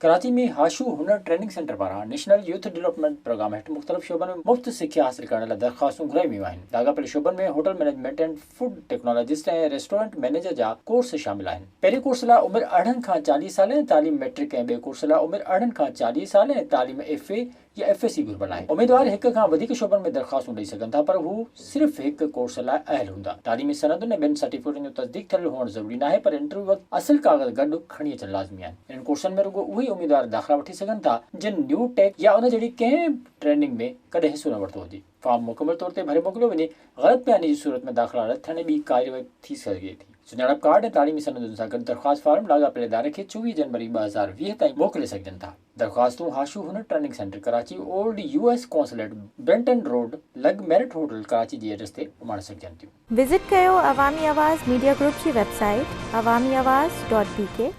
कराची में हाशू हुनर training centre पारां नेशनल यूथ डेवलपमेंट प्रोग्राम हेठ मुख्तलिफ शोबन में मुफ्त सिक्या हासिल करण लाइ दरख़्वास्तूं घुराई वियूं आहिनि। दाग़ापियल शोबन में hotel management and food technologist ऐं रेस्टोरेंट मैनेजर जा कोर्स शामिल आहिनि। पहिरें कोर्स लाइ उमिरि 18 खां 40 साल ऐं तालीम मैट्रिक ऐं ॿिए कोर्स लाइ उमिरि 18 खां 40 साल ऐं तालीम FA या FSC घुर्बल आहे। उम्मीदवार हिक खां वधीक शोबन में दरख़्वास्तूं ॾेई सघनि था, पर हू सिर्फ़ हिक कोर्स लाइ अहल हूंदा। तालीमी सनदुनि ऐं ॿियनि सर्टिफिकेटनि जो तस्दीक थियल हुअणु ज़रूरी नाहे, पर इंटरव्यू वक़्तु असुल काग़ज़ गॾु खणी अचणु लाज़मी आहिनि। इन्हनि कोर्सनि में रुॻो उहे उम्मीदवार दाख़िला वठी सघनि था जिन न्यू टेक या उन जहिड़ी कंहिं ट्रेनिंग में कॾहिं हिसो न वरितो हुजे। फॉर्म मुकमल तौर ते भरे मोकिलियो वञे। ग़लति बयानी जी सूरत में दाख़िला रद्द थियण ॿी कार्यवाही थी सघे थी। सुञाणप कार्ड ऐं तालीमी सनदुनि सां गॾु दरख़्वास्त फार्म लाॻापियल इदारे खे 24 जनवरी 2020 ताईं मोकिले सघजनि था। दरख़्वास्तूं हाशू हुनर training centre Karachi old US consulate Brenton road लग मेरिट होटल कराची जी एड्रेस ते उमाणे सघजनि थियूं। विज़िट कयो अवामी आवाज़ मीडिया ग्रुप जी वेबसाइट awamiawaz.pk